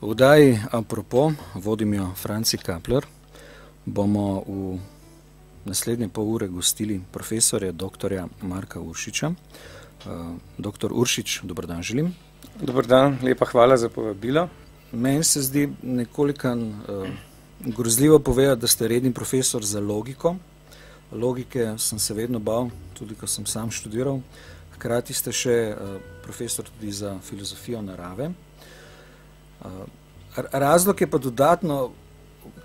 V oddaji Apropo, vodim jo Franci Kapler, bomo v naslednje pol ure gostili profesorja doktorja Marka Uršiča. Doktor Uršič, dober dan želim. Dober dan, lepa hvala za povabilo. Meni se zdi nekoliko grozljivo povedati, da ste redni profesor za logiko. Logike sem se vedno bal, tudi ko sem sam študiral. Hkrati ste še profesor tudi za filozofijo narave. Razlog je pa dodatno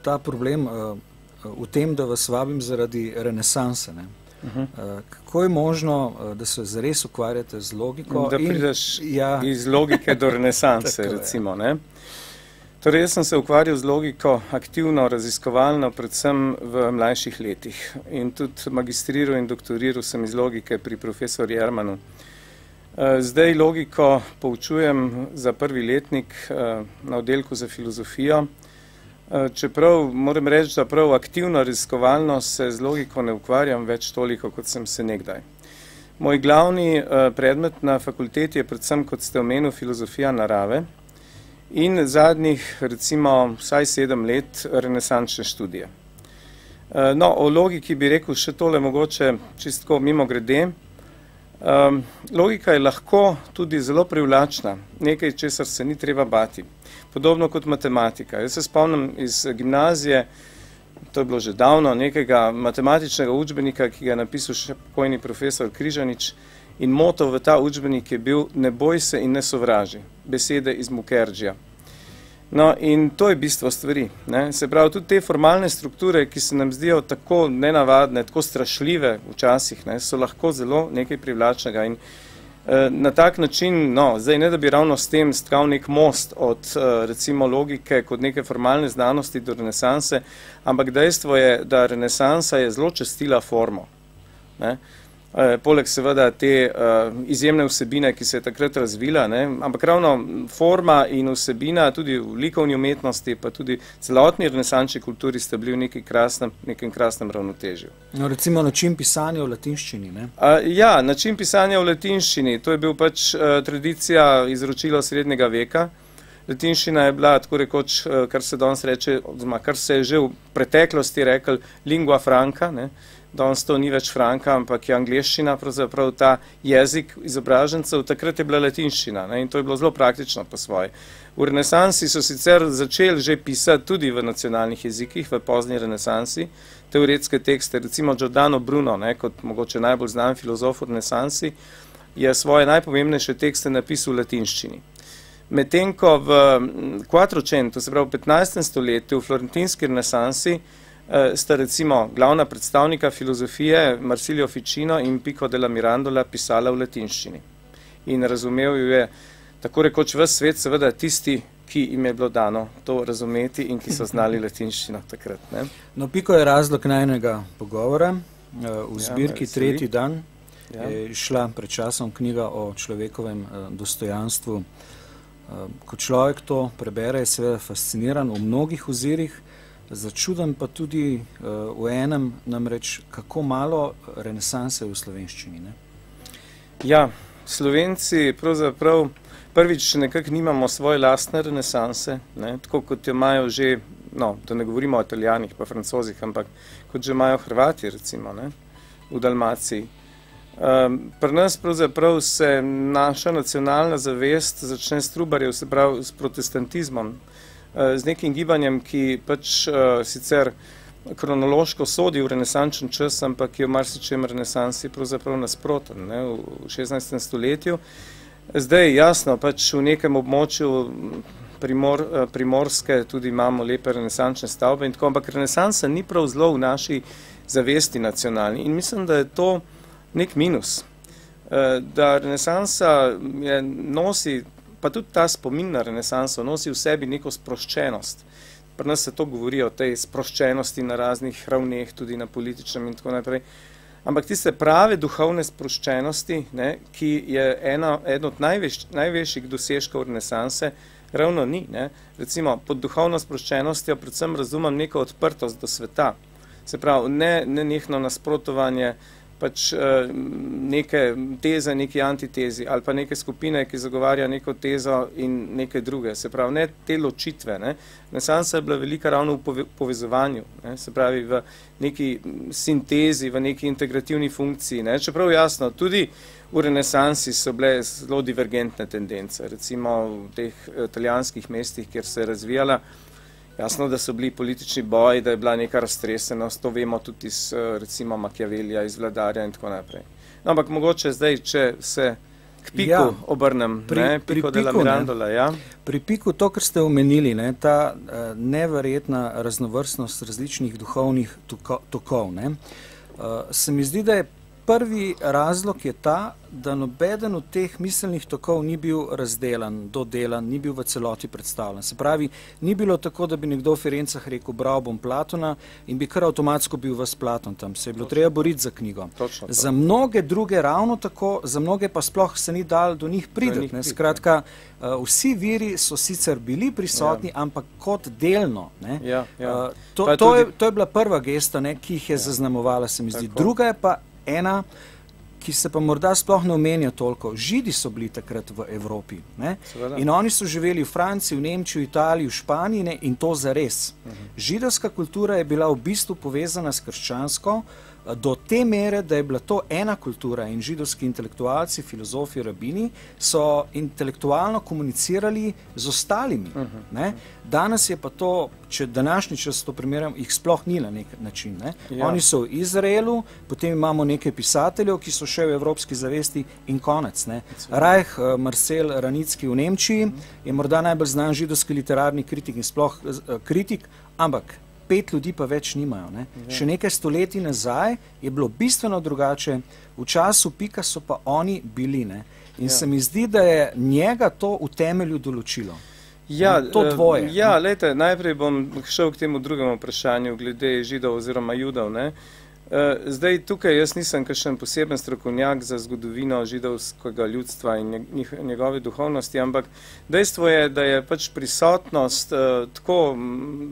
ta problem v tem, da vas vabim zaradi renesanse. Kako je možno, da se zares ukvarjate z logiko? Da prideš iz logike do renesanse, recimo. Ne? Torej, jaz sem se ukvarjal z logiko aktivno, raziskovalno, predvsem v mlajših letih. In tudi magistriral in doktoriral sem iz logike pri profesor Jermanu. Zdaj logiko poučujem za prvi letnik na oddelku za filozofijo. Čeprav moram reči, da prav aktivno raziskovalno se z logiko ne ukvarjam več toliko, kot sem se nekdaj. Moj glavni predmet na fakulteti je predvsem, kot ste omenil, filozofija narave in zadnjih, recimo, vsaj 7 let renesančne študije. No, o logiki bi rekel še tole mogoče čistko mimo grede. Logika je lahko tudi zelo privlačna, nekaj, česar se ni treba bati. Podobno kot matematika. Jaz se spomnim iz gimnazije, to je bilo že davno, nekega matematičnega učbenika, ki ga je napisal še pokojni profesor Križanič, in moto v ta učbenik je bil ne boj se in ne sovraži, besede iz Mukerdžija. No, in to je bistvo stvari. Ne? Se pravi, tudi te formalne strukture, ki se nam zdijo tako nenavadne, tako strašljive včasih, ne, so lahko zelo nekaj privlačnega. In na tak način, no, zdaj ne da bi ravno s tem stkal nek most od recimo logike kot neke formalne znanosti do renesanse, ampak dejstvo je, da renesansa je zelo častila formo. Ne? Poleg seveda te izjemne vsebine, ki se je takrat razvila, ne? Ampak ravno forma in vsebina tudi v likovni umetnosti, pa tudi celotni renesančni kulturi sta bili v nekem krasnem ravnotežju. No, recimo način pisanja v latinščini, ne? Ja, način pisanja v latinščini, to je bil pač tradicija izročila srednjega veka. Latinščina je bila, tako rekoč, kar se danes reče, oziroma kar se je že v preteklosti rekel, lingua franca, ne? Danes to ni več franka, ampak je angleščina, pravzaprav ta jezik izobražencev, takrat je bila latinščina, ne, in to je bilo zelo praktično po svoje. V renesansi so sicer začeli že pisati tudi v nacionalnih jezikih, v pozni renesansi, teoretske tekste, recimo Giordano Bruno, ne, kot mogoče najbolj znan filozof v renesansi, je svoje najpomembnejše tekste napisal v latinščini. Medtem ko v Quattrocento, se pravi v 15. stoletju, v florentinski renesansi, sta recimo glavna predstavnika filozofije Marsilio Ficino in Pico della Mirandola pisala v latinščini. In razumel jo je tako rekoč ves svet, seveda tisti, ki jim je bilo dano to razumeti in ki so znali latinščino takrat. Ne? No, Pico je razlog najnega pogovora. V zbirki Tretji dan je šla pred časom knjiga o človekovem dostojanstvu. Ko človek to prebere, je seveda fasciniran v mnogih ozirih, začuden pa tudi v enem, namreč kako malo renesanse v slovenščini. Ne? Ja, Slovenci pravzaprav prvič nekako nimamo svoje lastne renesanse, ne? Tako kot jo imajo že, no, da ne govorimo o Italijanih pa Francozih, ampak kot že imajo Hrvati, recimo, ne? V Dalmaciji. Pri nas pravzaprav se naša nacionalna zavest začne s Trubarjev, se pravi s protestantizmom, z nekim gibanjem, ki pač sicer kronološko sodi v renesančen čas, ampak je v marsičem renesansi pravzaprav nasproten, ne, v 16. stoletju. Zdaj, jasno, pač v nekem območju primorske tudi imamo lepe renesančne stavbe in tako, ampak renesansa ni prav zelo v naši zavesti nacionalni in mislim, da je to nek minus, da renesansa nosi, pa tudi ta spomin na renesanso nosi v sebi neko sproščenost. Pri nas se to govori o tej sproščenosti na raznih ravneh, tudi na političnem in tako naprej. Ampak tiste prave duhovne sproščenosti, ne, ki je eden od največjih dosežkov renesanse, ravno ni. Ne. Recimo, pod duhovno sproščenostjo predvsem razumem neko odprtost do sveta. Se pravi, nenehno nasprotovanje pač neke teze, neki antitezi ali pa neke skupine, ki zagovarja neko tezo in neke druge. Se pravi, ne te ločitve. Renesansa je bila velika ravno v povezovanju, se pravi v neki sintezi, v neki integrativni funkciji. Čeprav jasno, tudi v renesansi so bile zelo divergentne tendence, recimo v teh italijanskih mestih, kjer se je razvijala. Jasno, da so bili politični boji, da je bila neka raztresenost, to vemo tudi iz recimo Machiavellija, iz Vladarja in tako naprej. No, ampak mogoče zdaj, če se k Piku obrnem, Pico della Mirandola. Ja. Pri Piku to, kar ste omenili, ta neverjetna raznovrstnost različnih duhovnih tokov, se mi zdi, da je prvi razlog je ta, da nobeden od teh miselnih tokov ni bil razdelan, dodelan, ni bil v celoti predstavljen. Se pravi, ni bilo tako, da bi nekdo v Firencah rekel, bral bom Platona in bi kar avtomatsko bil vas Platon tam. Se je bilo treba boriti za knjigo. Za mnoge druge ravno tako, za mnoge pa sploh se ni dal do njih prideti. Skratka, vsi viri so sicer bili prisotni, ampak kot delno. To je bila prva gesta, ki jih je zaznamovala, se mi zdi. Druga je pa ena, ki se pa morda sploh ne omenja toliko. Židi so bili takrat v Evropi. In oni so živeli v Franciji, v Nemčiji, v Italiji, v Španiji in to zares. Židovska kultura je bila v bistvu povezana s krščansko do te mere, da je bila to ena kultura in židovski intelektualci, filozofi, rabini so intelektualno komunicirali z ostalimi. Danes je pa to, če današnji čas to primerjam, jih sploh ni na nek način. Oni so v Izraelu, potem imamo nekaj pisateljev, ki so še v evropski zavesti in konec. Reich Marcel Ranicki v Nemčiji je morda najbolj znan židovski literarni kritik in sploh kritik, ampak 5 ljudi pa več nimajo. Še nekaj stoletij nazaj je bilo bistveno drugače, v času Pika so pa oni bili. In se mi zdi, da je njega to v temelju določilo. To dvoje. Ja, lejte, najprej bom šel k temu drugemu vprašanju glede Židov oziroma Judov. Zdaj, tukaj jaz nisem kakšen poseben strokovnjak za zgodovino židovskega ljudstva in njegove duhovnosti, ampak dejstvo je, da je pač prisotnost tako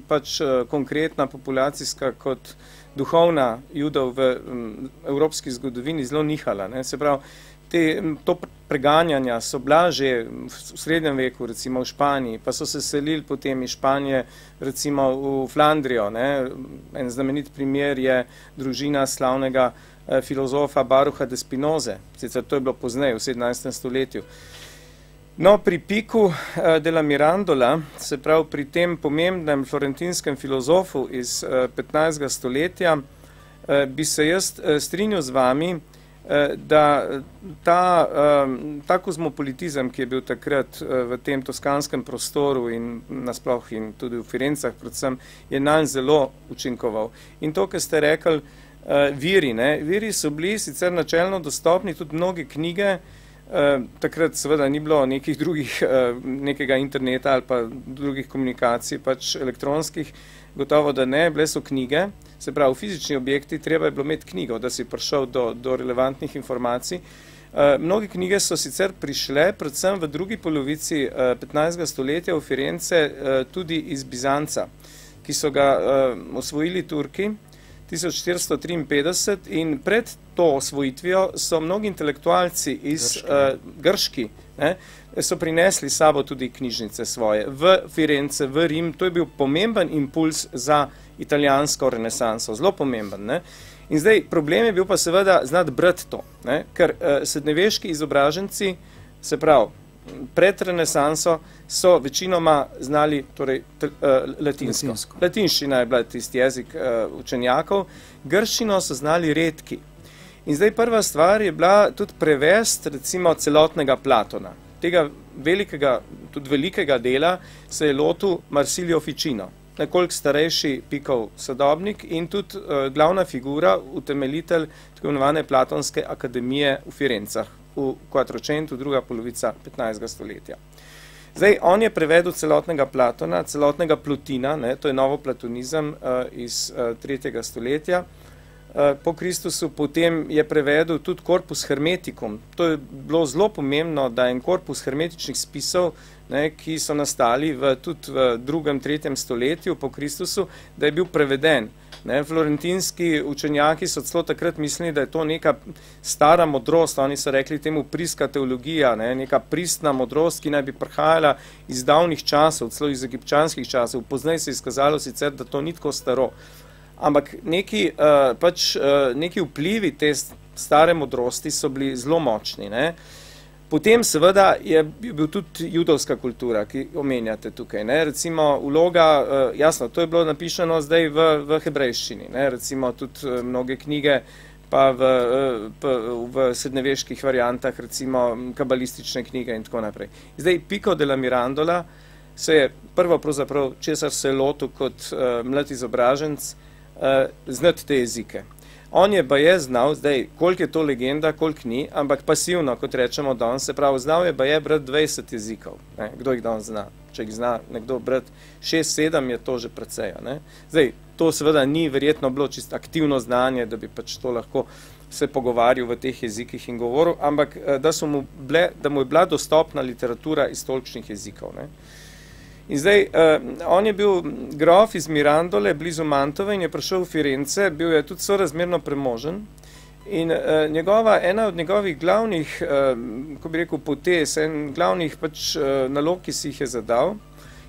pač konkretna populacijska kot duhovna Judov v evropski zgodovini zelo nihala. Se pravi, to preganjanja so bila že v srednjem veku, recimo v Španiji, pa so se selili potem iz Španije recimo v Flandrijo. En znamenit primer je družina slavnega filozofa Barucha de Spinoze, sicer to je bilo pozneje v 17. stoletju. No, pri Picu della Mirandola, se pravi pri tem pomembnem florentinskem filozofu iz 15. stoletja, bi se jaz strinjal z vami, da ta kozmopolitizem, ki je bil takrat v tem toskanskem prostoru in nasploh in tudi v Firencah predvsem, je nanj zelo učinkoval. In to, kar ste rekli, viri so bili sicer načelno dostopni, tudi mnoge knjige, takrat seveda ni bilo nekega interneta ali pa drugih komunikacij, pač elektronskih, gotovo, da ne, bile so knjige, se pravi, fizični objekti, treba je bilo imeti knjigo, da si prišel do relevantnih informacij. Mnoge knjige so sicer prišle, predvsem v drugi polovici 15. stoletja v Firence, tudi iz Bizanca, ki so ga osvojili Turki 1453 in pred to osvojitvijo so mnogi intelektualci iz grški, so prinesli sabo tudi knjižnice svoje v Firence, v Rim. To je bil pomemben impuls za italijansko renesanso, zelo pomemben. In zdaj, problem je bil pa seveda znati brati to, ker srednjeveški izobraženci, se pravi, pred renesanso so večinoma znali torej, latinsko. Latinščina je bila tisti jezik učenjakov, grščino so znali redki. In zdaj prva stvar je bila tudi prevesti recimo celotnega Platona. Tega velikega dela se je lotil Marsilio Ficino, nekoliko starejši Pikov sodobnik in tudi glavna figura, utemeljitelj tako imenovane Platonske akademije v Firencah v Quattrocentu, druga polovica 15. stoletja. Zdaj, on je prevedel celotnega Platona, celotnega Plotina, to je novo platonizem iz 3. stoletja, po Kristusu, potem je prevedel tudi Corpus Hermeticum. To je bilo zelo pomembno, da en korpus hermetičnih spisov, ne, ki so nastali tudi v 2. 3. stoletju po Kristusu, da je bil preveden. Ne, florentinski učenjaki so celo takrat mislili, da je to neka stara modrost, oni so rekli temu priska teologija, ne, neka pristna modrost, ki naj bi prihajala iz davnih časov, celo iz egipčanskih časov. Poznaj se je izkazalo sicer, da to ni tako staro. Ampak neki vplivi te stare modrosti so bili zelo močni. Ne. Potem seveda je bil tudi judovska kultura, ki omenjate tukaj. Ne. Recimo vloga, jasno, to je bilo napisano zdaj v hebrejščini, ne. Recimo tudi mnoge knjige pa v srednjeveških variantah, recimo kabalistične knjige in tako naprej. Zdaj Pico della Mirandola se je prvo pravzaprav, česar se je lotil kot mlad izobraženc, znati te jezike. On je baje znal, zdaj, koliko je to legenda, koliko ni, ampak pasivno, kot rečemo danes, se pravi, znal je baje brati 20 jezikov. Ne? Kdo jih danes zna? Če jih zna nekdo brati 6-7, je to že precej. Ne? Zdaj, to seveda ni verjetno bilo čisto aktivno znanje, da bi pač to lahko se pogovarjal v teh jezikih in govoril, ampak da mu je bila dostopna literatura iz tolikšnih jezikov. Ne? In zdaj, on je bil grof iz Mirandole, blizu Mantove in je prišel v Firence, bil je tudi sorazmerno premožen in ena od njegovih glavnih, ko bi rekel, potez, glavnih pač nalog, ki si jih je zadal,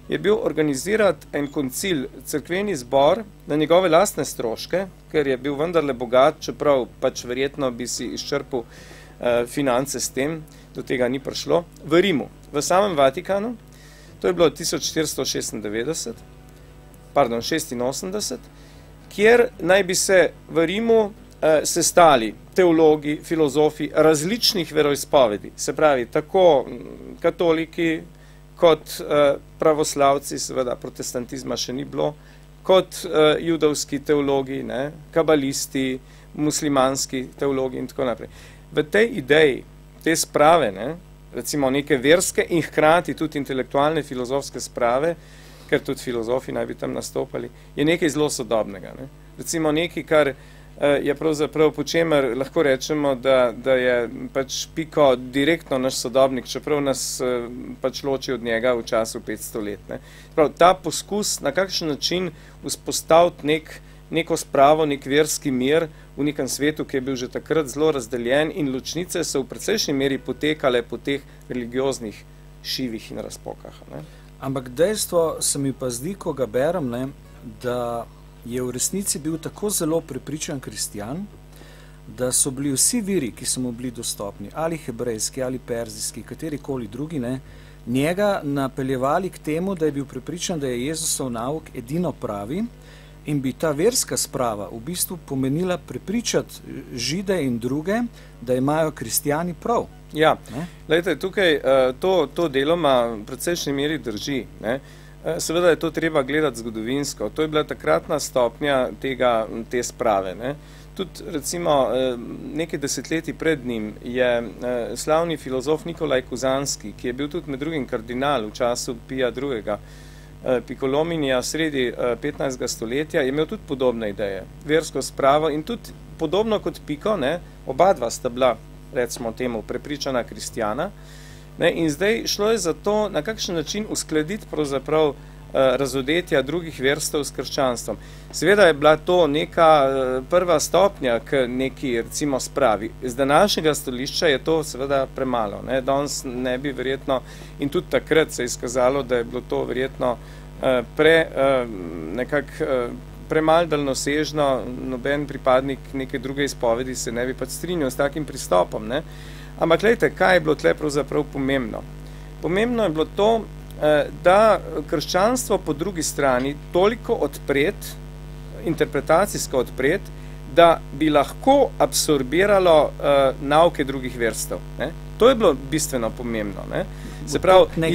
je bil organizirati en koncil, cerkveni zbor na njegove lastne stroške, ker je bil vendarle bogat, čeprav pač verjetno bi si izčrpal finance s tem, do tega ni prišlo, v Rimu, v samem Vatikanu. To je bilo 1486, kjer naj bi se v Rimu sestali teologi, filozofi različnih veroizpovedi, se pravi tako katoliki kot pravoslavci, seveda protestantizma še ni bilo, kot judovski teologi, ne, kabalisti, muslimanski teologi in tako naprej. V tej ideji, te sprave, ne, recimo neke verske in hkrati tudi intelektualne filozofske sprave, ker tudi filozofi naj bi tam nastopali, je nekaj zelo sodobnega. Ne. Recimo nekaj, kar je pravzaprav po čemer lahko rečemo, da je pač Pico direktno naš sodobnik, čeprav nas pač loči od njega v času 500 let. Ne. Prav, ta poskus na kakšen način vzpostaviti neko spravo, nek verski mir v nekem svetu, ki je bil že takrat zelo razdeljen in ločnice so v precejšnji meri potekale po teh religioznih šivih in razpokah. Ne. Ampak dejstvo se mi pa zdi, ko ga berem, ne, da je v resnici bil tako zelo prepričan kristjan, da so bili vsi viri, ki so mu bili dostopni, ali hebrejski, ali perzijski, katerikoli drugi, ne, njega napeljevali k temu, da je bil prepričan, da je Jezusov nauk edino pravi, in bi ta verska sprava v bistvu pomenila prepričati Žide in druge, da imajo kristjani prav. Ja, glejte, tukaj to deloma v precejšnji meri drži. Ne? Seveda je to treba gledati zgodovinsko. To je bila takratna stopnja te sprave. Ne? Tudi recimo nekaj desetletij pred njim je slavni filozof Nikolaj Kuzanski, ki je bil tudi med drugim kardinal v času Pija II. Picolominija sredi 15. stoletja, je imel tudi podobne ideje, versko spravo in tudi podobno kot Pico, ne, oba dva sta bila, recimo temu, prepričana kristjana. Ne, in zdaj šlo je za to, na kakšen način uskladiti pravzaprav razodetja drugih verstev s krščanstvom. Seveda je bila to neka prva stopnja k neki, recimo, spravi. Z današnjega stolišča je to seveda premalo. Ne? Danes ne bi verjetno, in tudi takrat se je izkazalo, da je bilo to verjetno premalo daljnosežno, noben pripadnik neke druge izpovedi se ne bi pač strinjal s takim pristopom. Ne? Ampak glejte, kaj je bilo tle pravzaprav pomembno? Pomembno je bilo to, da krščanstvo po drugi strani toliko interpretacijsko odpret, da bi lahko absorbiralo nauke drugih verstev. Ne? To je bilo bistveno pomembno. Ne? Se pravi,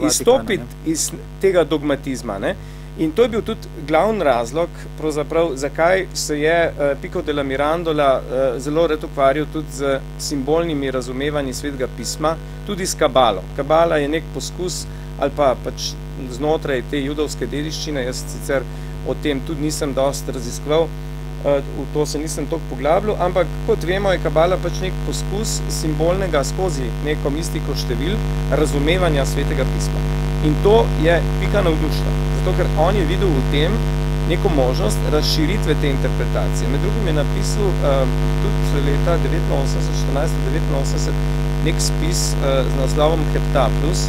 izstopiti iz tega dogmatizma. Ne? In to je bil tudi glavni razlog, pravzaprav, zakaj se je Pico della Mirandola zelo rad ukvarjal tudi z simbolnimi razumevanji Svetega pisma, tudi s kabalo. Kabala je nek poskus, ali pa pač znotraj te judovske dediščine, jaz sicer o tem tudi nisem dosti raziskoval, v to se nisem toliko poglabljal, ampak kot vemo, je kabala pač nek poskus simbolnega skozi neko mistiko števil razumevanja Svetega pisma. In to je pika navdušila, zato ker on je videl v tem neko možnost razširitve te interpretacije. Med drugim je napisal tudi leta 1489 nek spis z naslovom Heptaplus.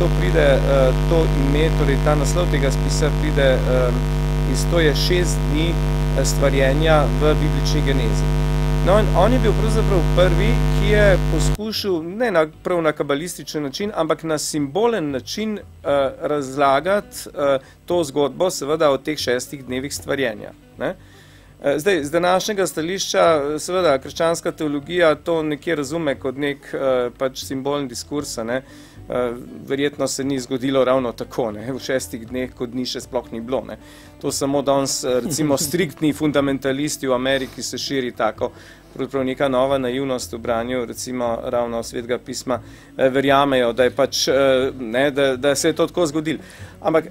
To ime, torej ta naslov tega spisa pride to je 6 dni stvarjenja v biblični genezi. No, in on je bil pravzaprav prvi, ki je poskušal ne prav na kabalističen način, ampak na simbolen način razlagati to zgodbo, seveda o teh 6 dnevih stvarjenja. Ne? Zdaj, z današnjega stališča, seveda, krščanska teologija to nekje razume kot nek pač simbolni diskurs, ne? Verjetno se ni zgodilo ravno tako, ne? V 6 dneh, ko dni še sploh ni bilo. Ne? To samo danes, recimo, striktni fundamentalisti v Ameriki se širi tako, pravzaprav neka nova naivnost v branju, recimo ravno Svetega pisma, verjamejo, da je pač, ne, da se je to tako zgodilo. Ampak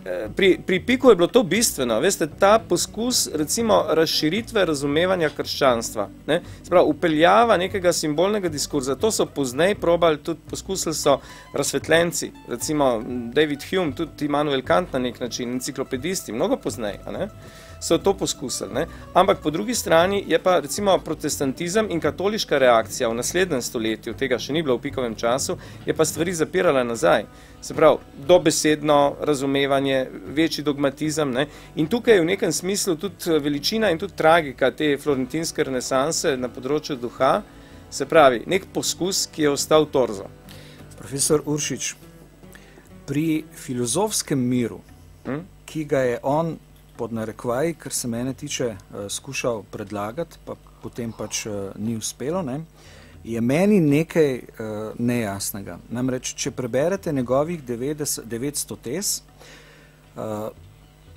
pri Piku je bilo to bistveno, veste, ta poskus, recimo, razširitve razumevanja krščanstva, ne, sprav, upeljava nekega simbolnega diskurza, to so poznej probali, tudi poskusili so razsvetljenci, recimo David Hume, tudi Immanuel Kant na nek način, enciklopedisti, mnogo poznej, a ne, so to poskusili, ne, ampak po drugi strani je pa, recimo, protestantizem in katoliška reakcija v naslednjem stoletju, tega še ni bilo v Pikovem času, je pa stvari zapirala nazaj. Se pravi, dobesedno razumevanje, večji dogmatizem, ne? In tukaj je v nekem smislu tudi veličina in tudi tragika te florentinske renesanse na področju duha, se pravi, nek poskus, ki je ostal torzo. Profesor Uršič, pri filozofskem miru, ki ga je on pod narekvaji, kar se mene tiče, skušal predlagati, pa potem pač ni uspelo, ne? Je meni nekaj nejasnega. Namreč, če preberete njegovih 900 tez,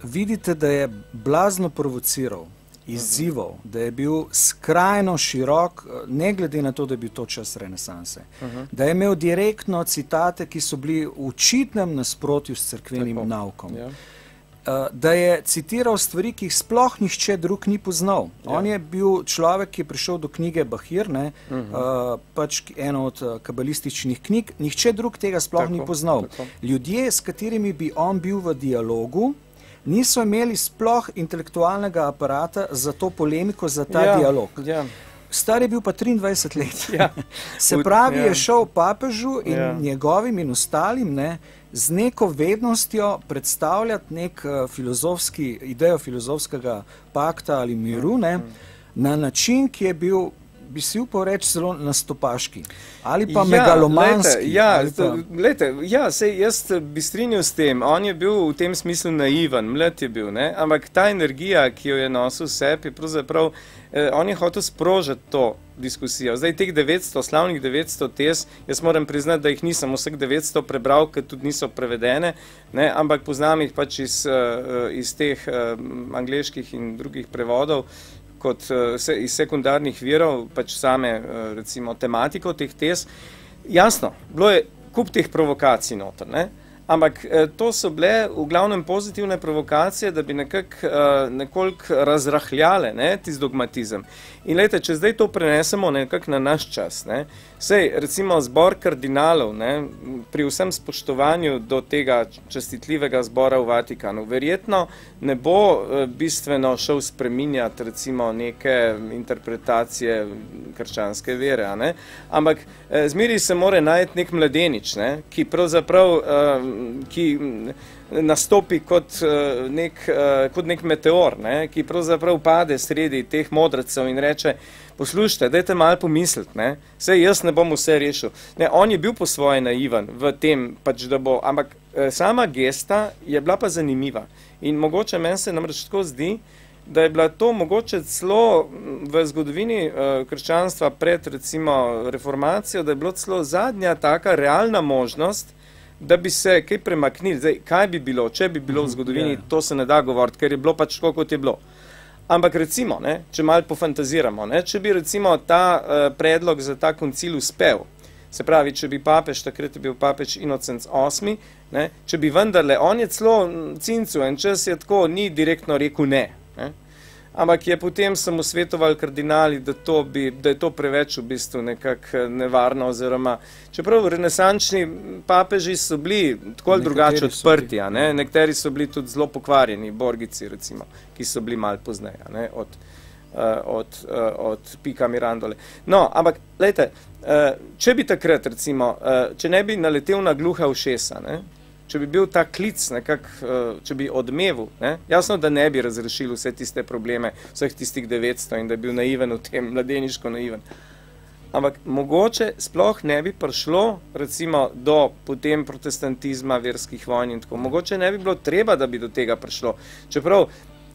vidite, da je blazno provociral, izzival, da je bil skrajno širok, ne glede na to, da je bil to čas renesanse. Da je imel direktno citate, ki so bili v očitnem nasprotju s cerkvenim naukom. Da je citiral stvari, ki jih sploh nihče drug ni poznal. On je bil človek, ki je prišel do knjige Bahir, ne, pač eno od kabalističnih knjig, nihče drug tega sploh ni poznal. Ljudje, s katerimi bi on bil v dialogu, niso imeli sploh intelektualnega aparata za to polemiko, za ta dialog. Star je bil pa 23 let. Se pravi, je šel papežu in njegovim in ostalim, ne, z neko vednostjo predstavljati nek idejo filozofskega pakta ali miru, ne, na način, ki je bil, bi si upal reči, zelo nastopaški. Ali pa megalomanski. Sej jaz bi strinjal s tem. On je bil v tem smislu naiven, mlad je bil, ne? Ampak ta energija, ki jo je nosil sebi, je pravzaprav, on je hotel sprožiti to diskusijo. Zdaj, teh 900, slavnih 900 tez, jaz moram priznati, da jih nisem vseh 900 prebral, ker tudi niso prevedene, ne? Ampak poznam jih pač iz teh angleških in drugih prevodov, kot iz sekundarnih virov, pač same, recimo, tematiko teh tez. Jasno, bilo je kup teh provokacij noter, ne? Ampak to so bile v glavnem pozitivne provokacije, da bi nekoliko razrahljale, ne, tisti dogmatizem. In lejte, če zdaj to prenesemo nekako na naš čas, ne, sej, recimo, zbor kardinalov, ne, pri vsem spoštovanju do tega častitljivega zbora v Vatikanu, verjetno ne bo bistveno šel spreminjati, recimo, neke interpretacije krščanske vere, ne, ampak zmeri se mora najti nek mladenič, ne, ki pravzaprav ki nastopi kot nek meteor, ne, ki pravzaprav pade sredi teh modrecev in reče, poslušajte, dajte malo pomisliti, ne, saj jaz ne bom vse rešil. Ne, on je bil po svoje naivan v tem, pač da bo, ampak sama gesta je bila pa zanimiva. In mogoče meni se namreč tako zdi, da je bila to mogoče celo v zgodovini krščanstva pred, recimo, reformacijo, da je bilo celo zadnja taka realna možnost, da bi se kaj premaknili. Zdaj, kaj bi bilo, če bi bilo v zgodovini, to se ne da govoriti, ker je bilo pač tako, kot je bilo. Ampak recimo, ne, če malo pofantaziramo, ne, če bi recimo ta predlog za ta koncil uspel, se pravi, če bi papež, takrat je bil papež Inocenc VIII, ne, če bi vendarle, on je celo cincu, en čas je tako, ni direktno rekel ne. ampak je potem sem usvetoval kardinali, da je to preveč v bistvu nekako nevarno, oziroma čeprav renesančni papeži so bili tako ali drugače odprti, nekateri so bili tudi zelo pokvarjeni, Borgici recimo, ki so bili malo pozneje, ne, od Pika Mirandole. No, ampak, glejte, če bi takrat, recimo, če ne bi naletel na gluha ušesa, ne, če bi bil ta klic če bi odmevil, ne, jasno, da ne bi razrešil vse tiste probleme, vseh tistih 900 in da bi bil naiven v tem, mladeniško naiven. Ampak mogoče sploh ne bi prišlo, recimo, do potem protestantizma, verskih vojn in tako. Mogoče ne bi bilo treba, da bi do tega prišlo. Čeprav,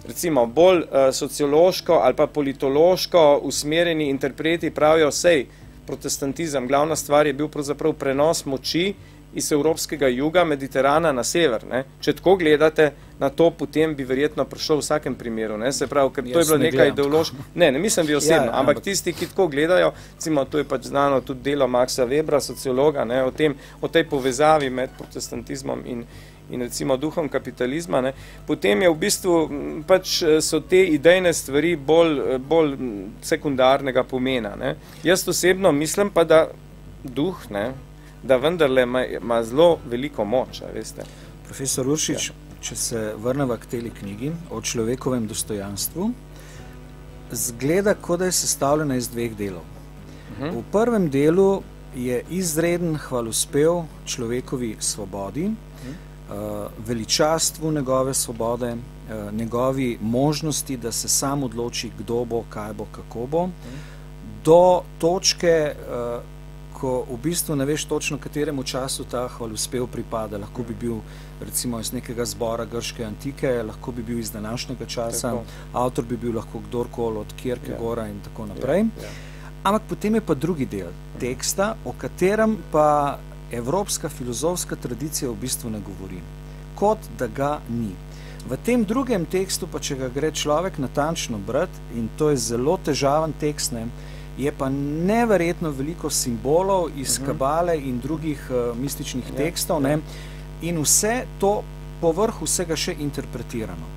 recimo, bolj sociološko ali pa politološko usmerjeni interpreti pravijo, sej, protestantizem, glavna stvar je bil pravzaprav prenos moči iz evropskega juga, Mediterana na sever. Ne? Če tako gledate na to, potem bi verjetno prišlo v vsakem primeru. Ne? Se pravi, ker to je bilo nekaj ideološko. Ne mislim vi osebno, ampak tisti, ki tako gledajo, recimo, to je pač znano tudi delo Maxa Webera, sociologa, ne? O tej povezavi med protestantizmom in recimo duhom kapitalizma, ne? Potem je v bistvu pač so te idejne stvari bolj sekundarnega pomena. Ne? Jaz osebno mislim pa, da duh, ne, da vendarle ima zelo veliko moč, veste. Profesor Uršič, če se vrneva k teli knjigi o človekovem dostojanstvu, zgleda, kot da je sestavljena iz 2 delov. V prvem delu je izreden hvalospev človekovi svobodi, veličastvu njegove svobode, njegovi možnosti, da se sam odloči, kdo bo, kaj bo, kako bo, do točke, ko v bistvu ne veš točno, kateremu času ta hvalospev pripada. Lahko bi bil recimo iz nekega zbora grške antike, lahko bi bil iz današnjega časa, avtor bi bil lahko kdorkoli od Kierkegaarda in tako naprej. Ampak potem je pa drugi del teksta, o katerem pa evropska filozofska tradicija v bistvu ne govori. Kot da ga ni. V tem drugem tekstu pa, če ga gre človek natančno brati, in to je zelo težaven tekst, ne, je pa neverjetno veliko simbolov iz kabale in drugih mističnih tekstov, ne, in vse to povrh vsega še interpretirano.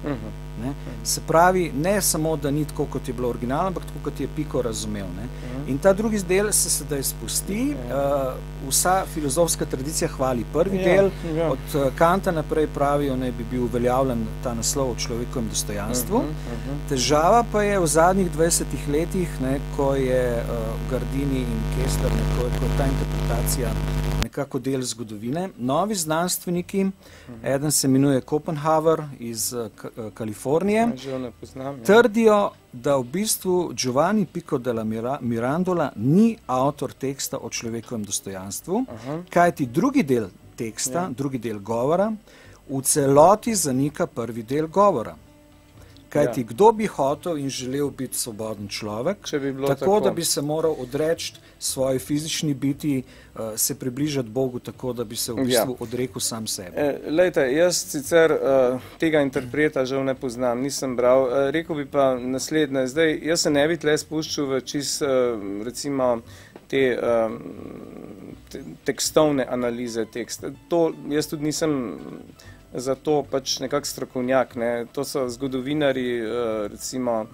Ne. Se pravi, ne samo, da ni tako, kot je bilo originalno, ampak tako, kot je Pico razumel. Ne. In ta drugi del se sedaj spusti, vsa filozofska tradicija hvali prvi del, od Kanta naprej pravijo, naj bi bil uveljavljen ta naslov o človekovem dostojanstvu. Težava pa je v zadnjih 20 letih, ne, ko je Gardini in Kessler, ko je ta interpretacija nekako del zgodovine. Novi znanstveniki, eden se imenuje Kopenhaver iz Kalifornije, trdijo, da v bistvu Giovanni Pico della Mirandola ni avtor teksta o človekovem dostojanstvu, kajti drugi del teksta, drugi del govora, v celoti zanika prvi del govora. Kajti kdo bi hotel in želel biti svoboden človek, tako da bi se moral odreči svoji fizični biti, se približati Bogu tako, da bi se v bistvu odrekel sam sebi. Lejte, jaz sicer tega interpreta žal ne poznam, nisem bral. Rekel bi pa naslednje. Zdaj, jaz se ne bi tle spuščal v čist, recimo, te tekstovne analize teksta. To jaz tudi nisem zato pač nekak strokovnjak, ne. To so zgodovinari, recimo,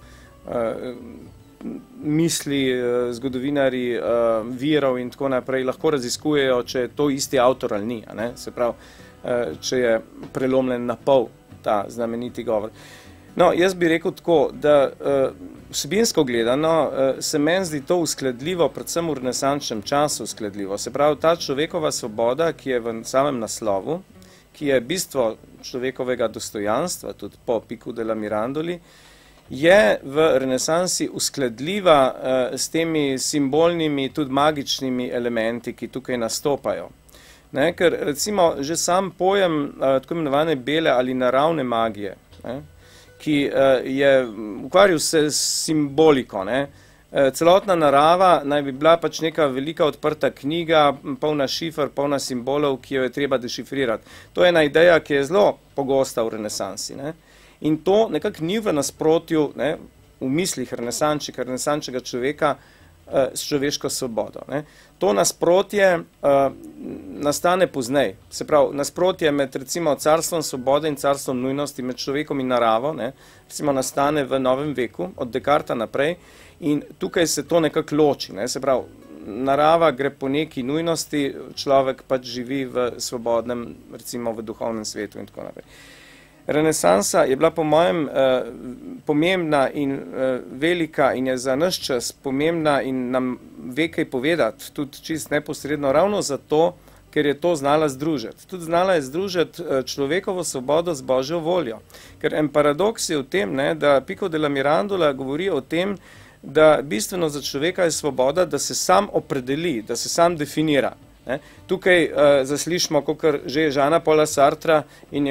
misli, zgodovinari virov in tako naprej, lahko raziskujejo, če je to isti avtor ali ni, ne. Se pravi, če je prelomljen na pol ta znameniti govor. No, jaz bi rekel tako, da vsebinsko gledano se meni zdi to uskladljivo, predvsem v renesančnem času uskladljivo. Se pravi, ta človekova svoboda, ki je v samem naslovu, ki je bistvo človekovega dostojanstva, tudi po Picu della Mirandoli, je v renesansi uskladljiva s temi simbolnimi, tudi magičnimi elementi, ki tukaj nastopajo. Ne, ker recimo že sam pojem tako imenovane bele ali naravne magije, ne, ki je ukvarjal se s simboliko, ne. Celotna narava naj bi bila pač neka velika odprta knjiga, polna šifer, polna simbolov, ki jo je treba dešifrirati. To je ena ideja, ki je zelo pogosta v renesansi. Ne? In to nekako ni v nasprotju, ne, v mislih renesančnega človeka s človeško svobodo. Ne. To nasprotje nastane poznej. Se pravi, nasprotje med recimo carstvom svobode in carstvom nujnosti, med človekom in naravo, ne, recimo nastane v novem veku, od Descarta naprej, in tukaj se to nekako loči. Ne. Se pravi, narava gre po neki nujnosti, človek pač živi v svobodnem, recimo v duhovnem svetu in tako naprej. Renesansa je bila po mojem pomembna in velika in je za naš čas pomembna in nam ve kaj povedati, tudi čist neposredno, ravno zato, ker je to znala združiti. Tudi znala je združiti človekovo svobodo z Božjo voljo. Ker en paradoks je v tem, ne, da Pico della Mirandola govori o tem, da bistveno za človeka je svoboda, da se sam opredeli, da se sam definira. Ne. Tukaj zaslišimo kakor že Jeana Paula Sartra in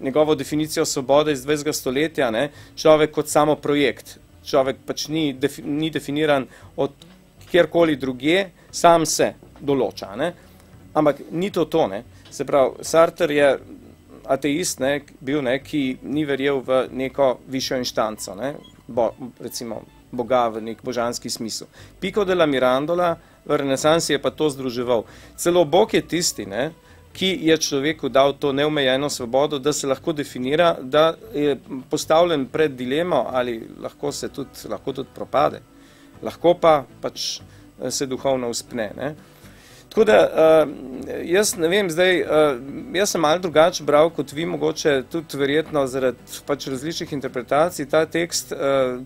njegovo definicijo svobode iz 20. stoletja, ne, človek kot samo projekt. Človek pač ni definiran od kjerkoli drugje, sam se določa. Ne. Ampak ni to, ne. Se pravi, Sartre je ateist, ne, bil, ne, ki ni verjel v neko višjo inštanco, ne, recimo Boga v nek božanski smisel. Pico della Mirandola v renesansi je pa to združeval. Celo Bog je tisti, ne, ki je človeku dal to neomejeno svobodo, da se lahko definira, da je postavljen pred dilemo, ali lahko tudi propade. Lahko pa pač se duhovno uspne. Ne. Tako da, jaz ne vem, zdaj, jaz sem malo drugače bral kot vi, mogoče tudi verjetno zaradi pač različnih interpretacij. Ta tekst,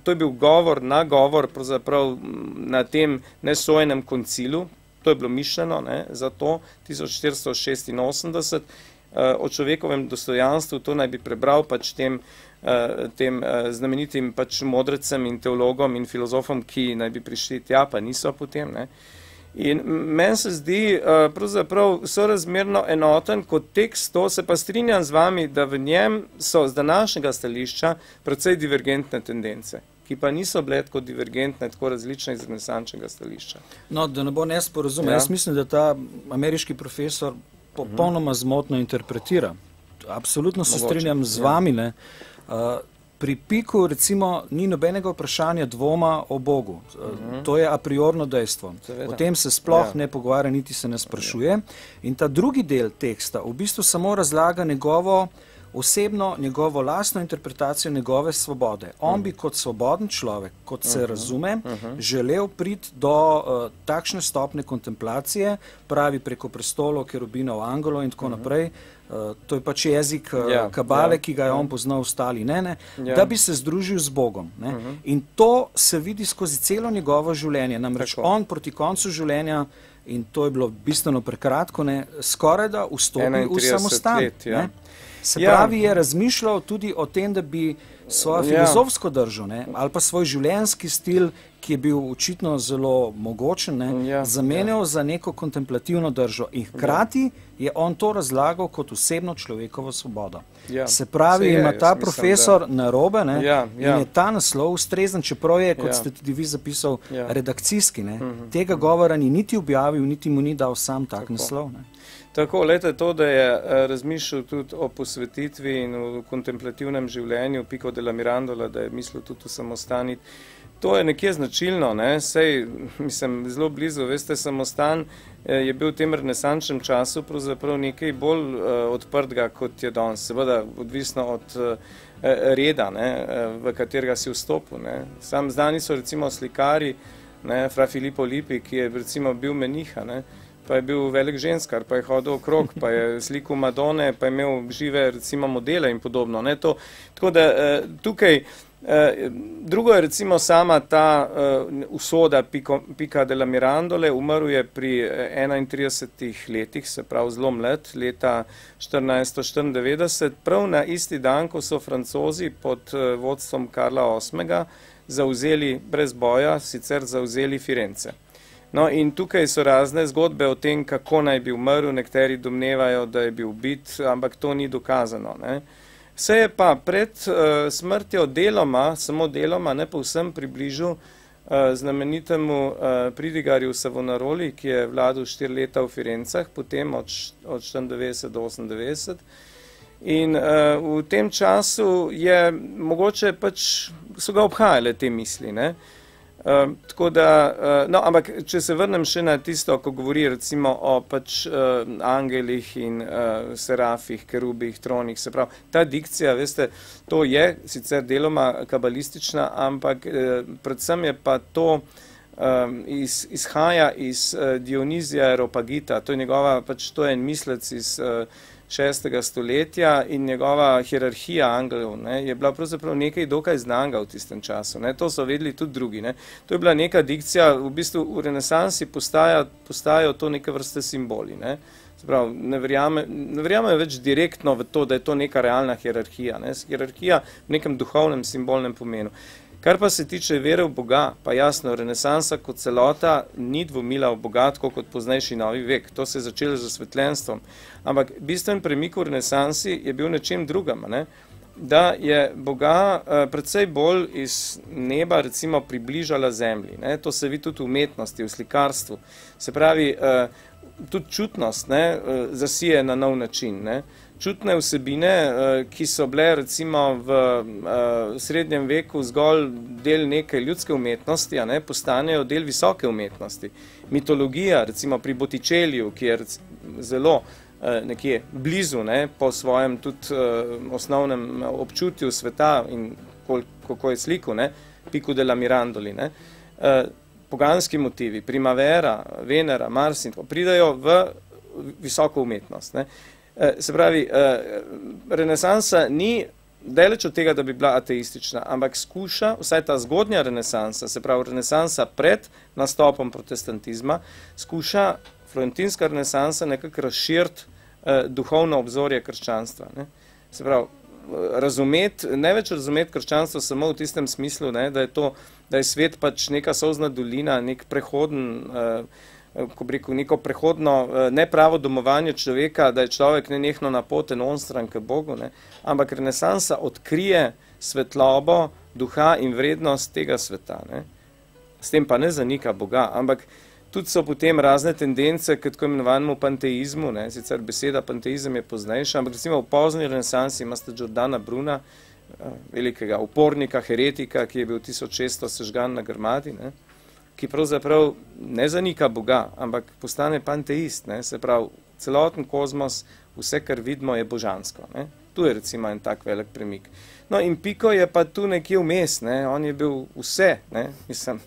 to je bil nagovor pravzaprav na tem nesojenem koncilu, to je bilo mišljeno, ne, za to 1486, o človekovem dostojanstvu, to naj bi prebral pač tem znamenitim pač modrecem in teologom in filozofom, ki naj bi prišli tja, pa niso potem, ne. In meni se zdi pravzaprav sorazmerno enoten kot tekst, to se pa strinjam z vami, da v njem so z današnjega stališča precej divergentne tendence, ki pa niso bile tako divergentne, tako različne iz renesančnega stališča. No, da ne bo nesporazum, jaz mislim, da ta ameriški profesor popolnoma zmotno interpretira. Absolutno se strinjam z vami, ne. Pri Piku, recimo, ni nobenega vprašanja dvoma o Bogu. To je a priorno dejstvo. O tem se sploh ne pogovarja, niti se ne sprašuje. In ta drugi del teksta v bistvu samo razlaga njegovo osebno, njegovo lastno interpretacijo njegove svobode. On bi kot svoboden človek, kot se razume, želel priti do takšne stopne kontemplacije, pravi preko prestolov, kerubinov, angelov in tako naprej. To je pač jezik kabale, ki ga je on poznal, ostali ne, da bi se združil z Bogom. Ne. In to se vidi skozi celo njegovo življenje. Namreč on proti koncu življenja, in to je bilo bistveno prekratko, skoraj da vstopi v samostan. Se pravi, je razmišljal tudi o tem, da bi svojo filozofsko držo, ali pa svoj življenjski stil, ki je bil očitno zelo mogočen, zamenjal za neko kontemplativno držo. In hkrati je on to razlagal kot osebno človekovo svobodo. Se pravi, ima ta profesor narobe in je ta naslov ustrezen, čeprav je, kot ste tudi vi zapisal, redakcijski. Tega govora ni niti objavil, niti mu ni dal sam tak naslov. Tako, lejte, to, da je razmišljal tudi o posvetitvi in o kontemplativnem življenju Pico della Mirandola, da je mislil tudi osamostaniti, to je nekje značilno, ne, sej, mislim, zelo blizu, veste, samostan je bil v tem renesančnem času pravzaprav nekaj bolj odprtega, kot je danes, seveda odvisno od reda, ne, v katerega si vstopil, ne. Sam znani so recimo slikari, ne, fra Filippo Lippi, ki je recimo bil meniha, ne, pa je bil velik ženskar, pa je hodil okrog, pa je slikal Madone, pa je imel žive recimo modele in podobno, ne, to, tako da tukaj drugo je recimo sama ta usoda Pica della Mirandole, umrl je pri 31 letih, se pravi zelo mlad, leta 1494, prav na isti dan, ko so Francozi pod vodstvom Karla VIII. Zavzeli brez boja, sicer zavzeli Firence. No, in tukaj so razne zgodbe o tem, kako naj bi umrl, nekateri domnevajo, da je bil ubit, ampak to ni dokazano, ne. Se je pa pred smrtjo deloma, samo deloma, ne povsem približil znamenitemu pridigarju Savonaroli, ki je vladal 4 leta v Firencah, potem od 94 do 98. In v tem času je mogoče pač so ga obhajale te misli, ne. Tako da, no, ampak če se vrnem še na tisto, ko govori recimo o pač angelih in serafih, kerubih, tronih, se pravi, ta dikcija, veste, to je sicer deloma kabalistična, ampak predvsem je pa to izhaja iz Dionizija Areopagita, to je njegova, pač to je en mislec iz 6. stoletja in njegova hierarhija angelov, ne, je bila pravzaprav nekaj dokaj znanga v tistem času. Ne. To so vedeli tudi drugi. Ne. To je bila neka dikcija, v bistvu v renesansi postajajo to neke vrste simboli. Ne. Sprav, ne verjamejo več direktno v to, da je to neka realna hierarhija. Ne. Hierarhija v nekem duhovnem, simbolnem pomenu. Kar pa se tiče vere v Boga, pa jasno, renesansa kot celota ni dvomila v Boga, tako kot poznejši novi vek. To se je začelo z osvetljenstvom. Ampak bistven premik v renesansi je bil nečem drugem, ne? Da je Boga predvsej bolj iz neba recimo približala zemlji. Ne? To se vidi tudi v umetnosti, v slikarstvu. Se pravi, tudi čutnost, ne, zasije na nov način. Ne? Čutne vsebine, ki so bile recimo v srednjem veku zgolj del neke ljudske umetnosti, a ne, postanejo del visoke umetnosti. Mitologija, recimo pri Botticelliu, ki je zelo nekje blizu, ne, po svojem tudi osnovnem občutju sveta in kako je sliku, ne, Pico della Mirandoli, ne, poganski motivi, Primavera, Venera, Mars in tako, pridajo v visoko umetnost, ne. Se pravi, renesansa ni daleč od tega, da bi bila ateistična, ampak skuša, vsaj ta zgodnja renesansa, se pravi renesansa pred nastopom protestantizma, skuša florentinska renesansa nekako razširiti duhovno obzorje krščanstva. Ne. Se pravi, ne več razumeti krščanstvo samo v tistem smislu, ne, da je svet pač neka solzna dolina, nek prehoden ko bi rekel, neko prehodno nepravo domovanje človeka, da je človek nenehno napoten onstran k Bogu, ne? Ampak renesansa odkrije svetlobo, duha in vrednost tega sveta. Ne? S tem pa ne zanika Boga, ampak tudi so potem razne tendence k tako imenovanemu panteizmu, ne? Sicer beseda panteizem je poznejša, ampak recimo v pozni renesansi imate Giordana Bruna, velikega upornika, heretika, ki je bil 1600 sežgan na Grmadi, ne? Ki pravzaprav ne zanika Boga, ampak postane panteist, ne? Se pravi, celoten kozmos, vse, kar vidimo, je božansko. Ne? Tu je recimo en tak velik premik. No in Pico je pa tu nekje vmes, ne? On je bil vse, ne? Mislim,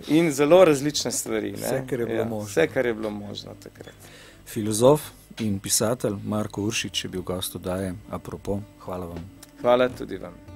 in zelo različne stvari. Ne? Vse, kar je bilo možno. Vse, kar je bilo možno takrat. Filozof in pisatelj Marko Uršič je bil gost oddaje Apropo. Hvala vam. Hvala tudi vam.